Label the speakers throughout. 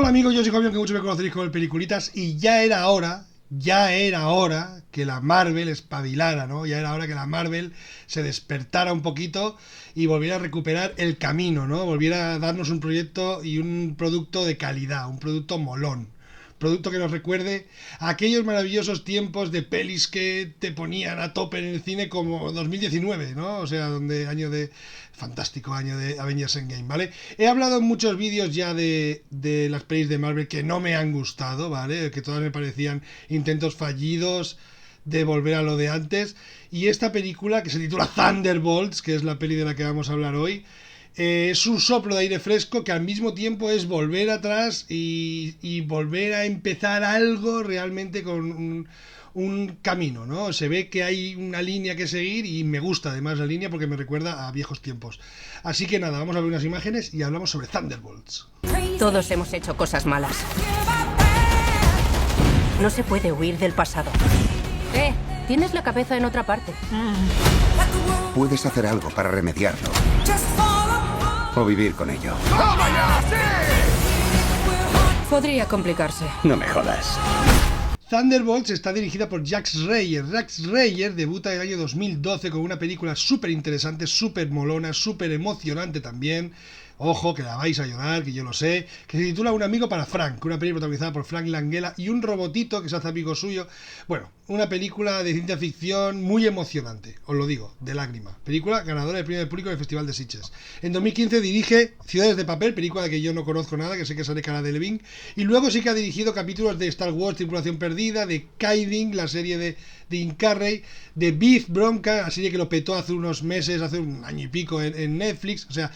Speaker 1: Hola amigos, yo soy Javier, que muchos me conoceréis como el Peliculitas, y ya era hora que la Marvel espabilara, ¿no? Ya era hora que la Marvel se despertara un poquito y volviera a recuperar el camino, ¿no? Volviera a darnos un proyecto y un producto de calidad, un producto molón. Producto que nos recuerde a aquellos maravillosos tiempos de pelis que te ponían a tope en el cine como 2019, ¿no? O sea, fantástico año de Avengers Endgame, ¿vale? He hablado en muchos vídeos ya de las pelis de Marvel que no me han gustado, ¿vale? Que todas me parecían intentos fallidos de volver a lo de antes. Y esta película, que se titula Thunderbolts, que es la peli de la que vamos a hablar hoy, es un soplo de aire fresco que al mismo tiempo es volver atrás y volver a empezar algo realmente con un camino, ¿no? Se ve que hay una línea que seguir y me gusta además la línea porque me recuerda a viejos tiempos. Así que nada, vamos a ver unas imágenes y hablamos sobre Thunderbolts.
Speaker 2: Todos hemos hecho cosas malas. No se puede huir del pasado. Tienes la cabeza en otra parte.
Speaker 3: Puedes hacer algo para remediarlo. O vivir con ello.
Speaker 2: Podría complicarse.
Speaker 3: No me jodas.
Speaker 1: Thunderbolts está dirigida por Jack Schreier. Jack Schreier debuta en el año 2012 con una película súper interesante, súper molona, súper emocionante también. Ojo, que la vais a llorar, que yo lo sé. Que se titula Un amigo para Frank, una película protagonizada por Frank Langella y un robotito que se hace amigo suyo. Bueno, una película de ciencia ficción muy emocionante, os lo digo, de lágrima. Película ganadora del premio del público del Festival de Sitges. En 2015 dirige Ciudades de Papel, película de que yo no conozco nada, que sé que sale Cara Delevingne. Y luego sí que ha dirigido capítulos de Star Wars, Tripulación Perdida, de Kaiding, la serie de Jim Carrey, de Beef, Bronca, la serie que lo petó hace unos meses, hace un año y pico en Netflix. O sea,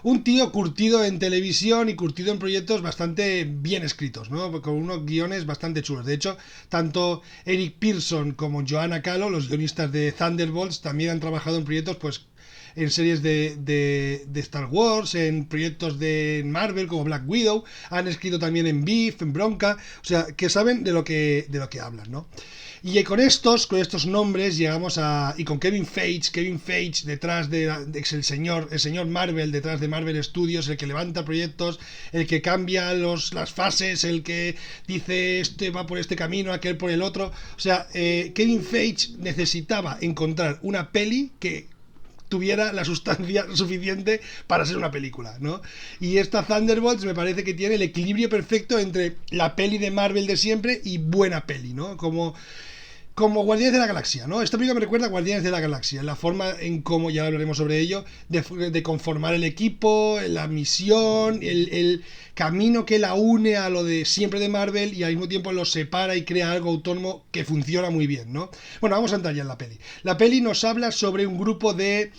Speaker 1: un tío curtido en televisión y curtido en proyectos bastante bien escritos, ¿no? Con unos guiones bastante chulos. De hecho, tanto Eric Pearson como Joanna Calo, los guionistas de Thunderbolts, también han trabajado en proyectos, pues, en series de Star Wars, en proyectos de Marvel como Black Widow, han escrito también en Beef, en Bronca, o sea, que saben de lo que hablan, ¿no? Y con estos nombres llegamos a... Y con Kevin Feige detrás el señor Marvel, detrás de Marvel Studios, el que levanta proyectos, el que cambia las fases, el que dice este va por este camino, aquel por el otro. O sea, Kevin Feige necesitaba encontrar una peli que tuviera la sustancia suficiente para ser una película, ¿no? Y esta Thunderbolts me parece que tiene el equilibrio perfecto entre la peli de Marvel de siempre y buena peli, ¿no? Como Guardianes de la Galaxia, ¿no? Esta película me recuerda a Guardianes de la Galaxia, la forma en cómo, ya hablaremos sobre ello, de conformar el equipo, la misión, el camino que la une a lo de siempre de Marvel y al mismo tiempo lo separa y crea algo autónomo que funciona muy bien, ¿no? Bueno, vamos a entrar ya en la peli. La peli nos habla sobre un grupo de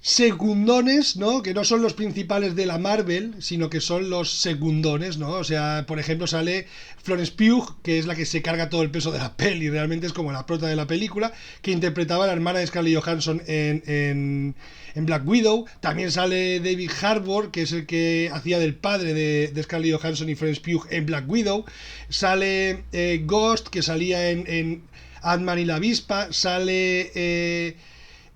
Speaker 1: secundones, ¿no? Que no son los principales de la Marvel, sino que son los secundones, ¿no? O sea, por ejemplo, sale Florence Pugh, que es la que se carga todo el peso de la peli, realmente es como la prota de la película, que interpretaba a la hermana de Scarlett Johansson en Black Widow. También sale David Harbour, que es el que hacía del padre de Scarlett Johansson y Florence Pugh en Black Widow. Sale Ghost, que salía en Ant-Man y la avispa. Sale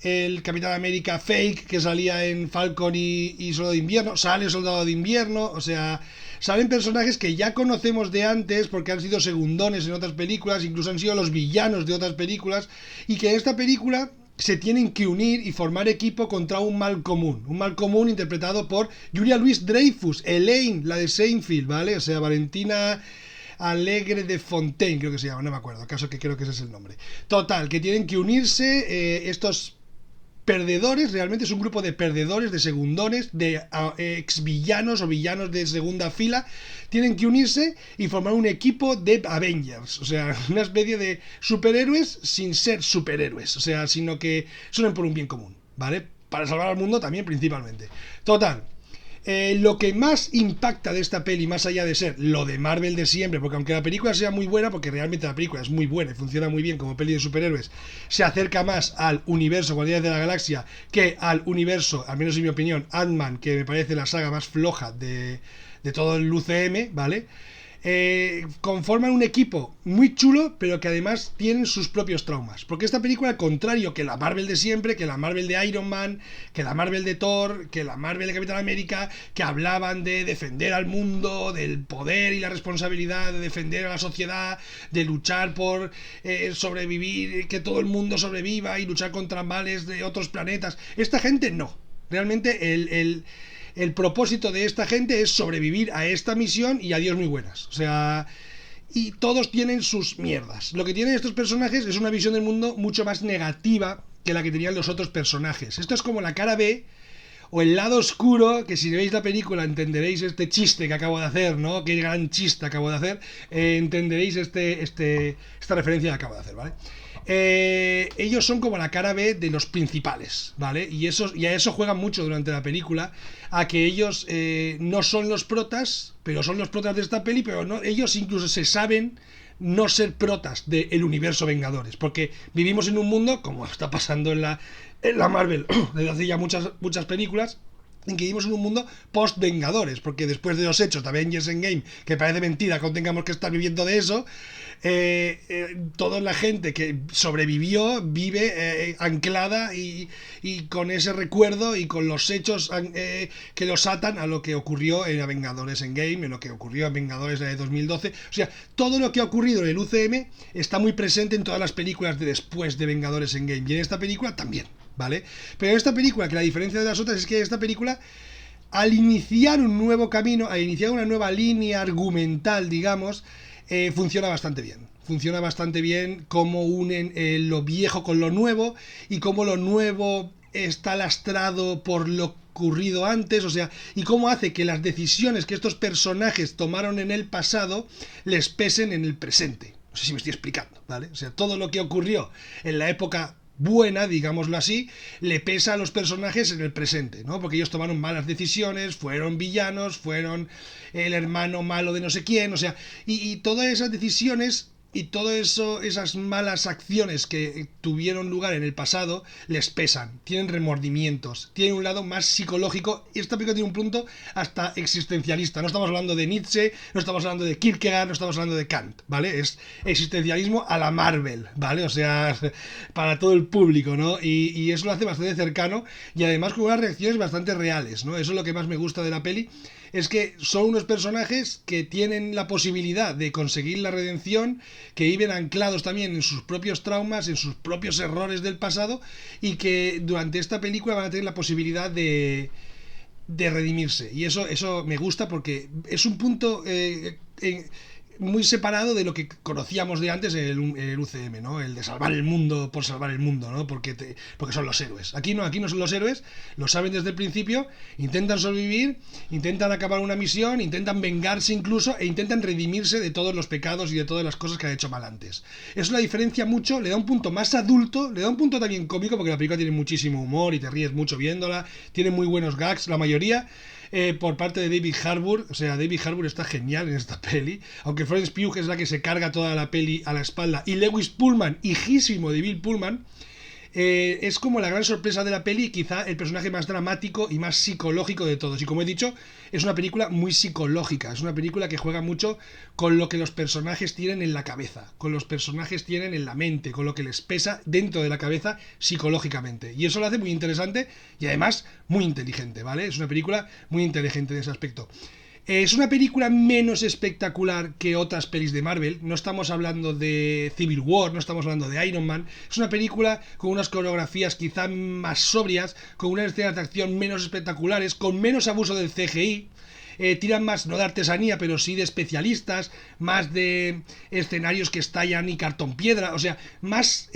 Speaker 1: el Capitán América Fake, que salía en Falcon y Soldado de Invierno. Sale Soldado de Invierno. O sea, salen personajes que ya conocemos de antes porque han sido segundones en otras películas, incluso han sido los villanos de otras películas, y que en esta película se tienen que unir y formar equipo contra un mal común interpretado por Julia Louis-Dreyfus, Elaine, la de Seinfeld, ¿vale? O sea, Valentina Alegre de Fontaine, creo que se llama, no me acuerdo, acaso que creo que ese es el nombre. Total, que tienen que unirse estos perdedores, realmente es un grupo de perdedores, de segundones, de ex villanos o villanos de segunda fila, tienen que unirse y formar un equipo de Avengers, o sea, una especie de superhéroes sin ser superhéroes, o sea, sino que son por un bien común, ¿vale? Para salvar al mundo también principalmente. Total. Lo que más impacta de esta peli, más allá de ser lo de Marvel de siempre, porque aunque la película sea muy buena, porque realmente la película es muy buena y funciona muy bien como peli de superhéroes, se acerca más al universo Guardianes de la Galaxia que al universo, al menos en mi opinión, Ant-Man, que me parece la saga más floja de todo el UCM, ¿vale? conforman un equipo muy chulo, pero que además tienen sus propios traumas. Porque esta película, al contrario que la Marvel de siempre, que la Marvel de Iron Man, que la Marvel de Thor, que la Marvel de Capitán América, que hablaban de defender al mundo, del poder y la responsabilidad de defender a la sociedad, de luchar por sobrevivir, que todo el mundo sobreviva y luchar contra males de otros planetas. Esta gente no. Realmente el propósito de esta gente es sobrevivir a esta misión y adiós muy buenas. O sea, y todos tienen sus mierdas. Lo que tienen estos personajes es una visión del mundo mucho más negativa que la que tenían los otros personajes. Esto es como la cara B o el lado oscuro, que si veis la película entenderéis este chiste que acabo de hacer, ¿no? Qué gran chiste acabo de hacer. Entenderéis esta referencia que acabo de hacer, ¿vale? Ellos son como la cara B de los principales, ¿vale? Y a eso juegan mucho durante la película, a que ellos no son los protas, pero son los protas de esta peli, pero no, ellos incluso se saben no ser protas del universo Vengadores, porque vivimos en un mundo, como está pasando en la Marvel desde hace ya muchas películas, en que vivimos en un mundo post-Vengadores, porque después de los hechos de Avengers Endgame, que parece mentira que aún tengamos que estar viviendo de eso, toda la gente que sobrevivió vive anclada y con ese recuerdo y con los hechos que los atan a lo que ocurrió en Vengadores Endgame, en lo que ocurrió en Vengadores de 2012. O sea, todo lo que ha ocurrido en el UCM está muy presente en todas las películas de después de Vengadores Endgame, y en esta película también, ¿vale? Pero en esta película, que la diferencia de las otras es que esta película, al iniciar un nuevo camino, al iniciar una nueva línea argumental, digamos, funciona bastante bien. Funciona bastante bien cómo unen lo viejo con lo nuevo, y cómo lo nuevo está lastrado por lo ocurrido antes, o sea, y cómo hace que las decisiones que estos personajes tomaron en el pasado les pesen en el presente. No sé si me estoy explicando, ¿vale? O sea, todo lo que ocurrió en la época buena, digámoslo así, le pesa a los personajes en el presente, ¿no? Porque ellos tomaron malas decisiones, fueron villanos, fueron el hermano malo de no sé quién, o sea, y todas esas decisiones y todo eso, esas malas acciones que tuvieron lugar en el pasado, les pesan, tienen remordimientos, tienen un lado más psicológico, y esta película tiene un punto hasta existencialista. No estamos hablando de Nietzsche, no estamos hablando de Kierkegaard, no estamos hablando de Kant, ¿vale? Es existencialismo a la Marvel, ¿vale? O sea, para todo el público, ¿no? Y eso lo hace bastante cercano, y además con unas reacciones bastante reales, ¿no? Eso es lo que más me gusta de la peli, es que son unos personajes que tienen la posibilidad de conseguir la redención, que viven anclados también en sus propios traumas, en sus propios errores del pasado, y que durante esta película van a tener la posibilidad de redimirse. Y eso me gusta, porque es un punto muy separado de lo que conocíamos de antes en el UCM, ¿no? El de salvar el mundo por salvar el mundo, ¿no? Porque son los héroes. Aquí no son los héroes, lo saben desde el principio, intentan sobrevivir, intentan acabar una misión, intentan vengarse incluso, e intentan redimirse de todos los pecados y de todas las cosas que han hecho mal antes. Eso la diferencia mucho, le da un punto más adulto, le da un punto también cómico, porque la película tiene muchísimo humor y te ríes mucho viéndola, tiene muy buenos gags, la mayoría, por parte de David Harbour. O sea, David Harbour está genial en esta peli, aunque Florence Pugh es la que se carga toda la peli a la espalda, y Lewis Pullman, hijísimo de Bill Pullman, es como la gran sorpresa de la peli, quizá el personaje más dramático y más psicológico de todos. Y como he dicho, es una película muy psicológica, es una película que juega mucho con lo que los personajes tienen en la cabeza, con los personajes tienen en la mente, con lo que les pesa dentro de la cabeza psicológicamente. Y eso lo hace muy interesante y además muy inteligente, ¿vale? Es una película muy inteligente en ese aspecto. Es una película menos espectacular que otras pelis de Marvel. No estamos hablando de Civil War, no estamos hablando de Iron Man. Es una película con unas coreografías quizá más sobrias, con unas escenas de acción menos espectaculares, con menos abuso del CGI. Tiran más, no de artesanía, pero sí de especialistas, más de escenarios que estallan y cartón piedra, o sea, más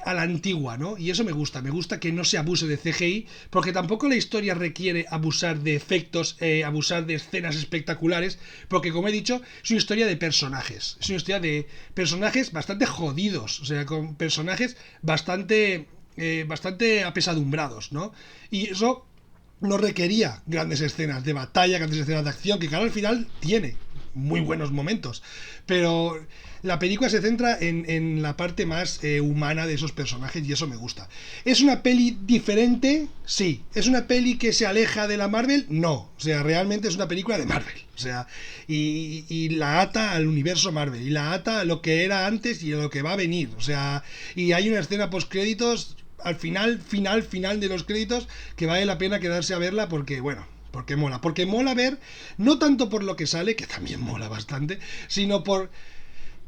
Speaker 1: a la antigua, ¿no? Y eso me gusta que no se abuse de CGI, porque tampoco la historia requiere abusar de efectos, abusar de escenas espectaculares, porque como he dicho, es una historia de personajes, es una historia de personajes bastante jodidos, o sea, con personajes bastante apesadumbrados, ¿no? Y eso no requería grandes escenas de batalla, grandes escenas de acción, que claro, al final tiene muy buenos momentos, pero la película se centra en la parte más humana de esos personajes y eso me gusta. ¿Es una peli diferente? Sí. ¿Es una peli que se aleja de la Marvel? No. O sea, realmente es una película de Marvel. O sea, y la ata al universo Marvel, y la ata a lo que era antes y a lo que va a venir. O sea, y hay una escena post créditos al final de los créditos que vale la pena quedarse a verla porque, bueno, porque mola ver, no tanto por lo que sale, que también mola bastante, sino por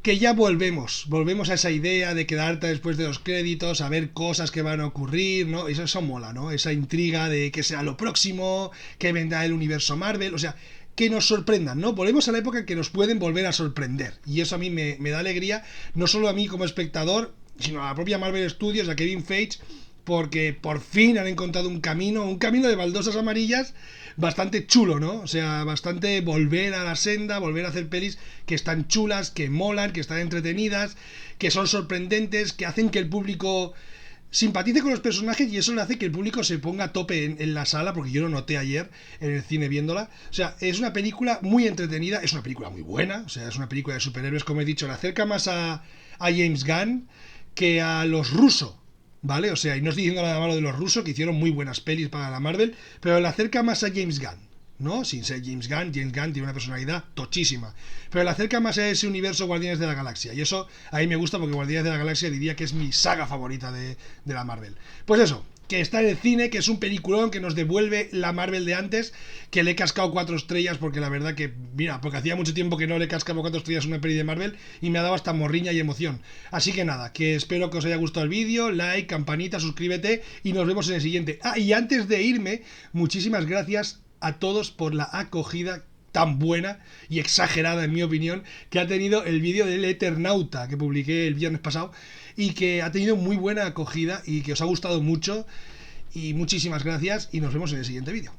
Speaker 1: que ya volvemos a esa idea de quedarte después de los créditos, a ver cosas que van a ocurrir, ¿no? Eso mola, ¿no? Esa intriga de que sea lo próximo, que vendrá el universo Marvel, o sea, que nos sorprendan, ¿no? Volvemos a la época en que nos pueden volver a sorprender, y eso a mí me da alegría, no solo a mí como espectador, sino a la propia Marvel Studios, a Kevin Feige, porque por fin han encontrado un camino de baldosas amarillas bastante chulo, ¿no? O sea, bastante volver a la senda, volver a hacer pelis que están chulas, que molan, que están entretenidas, que son sorprendentes, que hacen que el público simpatice con los personajes y eso le hace que el público se ponga a tope en la sala, porque yo lo noté ayer en el cine viéndola. O sea, es una película muy entretenida, es una película muy buena, o sea, es una película de superhéroes, como he dicho, le acerca más a James Gunn que a los rusos, ¿vale? O sea, y no estoy diciendo nada malo de los rusos, que hicieron muy buenas pelis para la Marvel, pero le acerca más a James Gunn, ¿no? Sin ser James Gunn tiene una personalidad tochísima, pero le acerca más a ese universo Guardianes de la Galaxia, y eso a mí me gusta porque Guardianes de la Galaxia diría que es mi saga favorita de la Marvel. Pues eso, que está en el cine, que es un peliculón que nos devuelve la Marvel de antes, que le he cascado 4 estrellas porque la verdad que, mira, porque hacía mucho tiempo que no le cascaba 4 estrellas a una peli de Marvel y me ha dado hasta morriña y emoción. Así que nada, que espero que os haya gustado el vídeo, like, campanita, suscríbete y nos vemos en el siguiente. Ah, y antes de irme, muchísimas gracias a todos por la acogida tan buena y exagerada, en mi opinión, que ha tenido el vídeo del Eternauta que publiqué el viernes pasado y que ha tenido muy buena acogida y que os ha gustado mucho, y muchísimas gracias y nos vemos en el siguiente vídeo.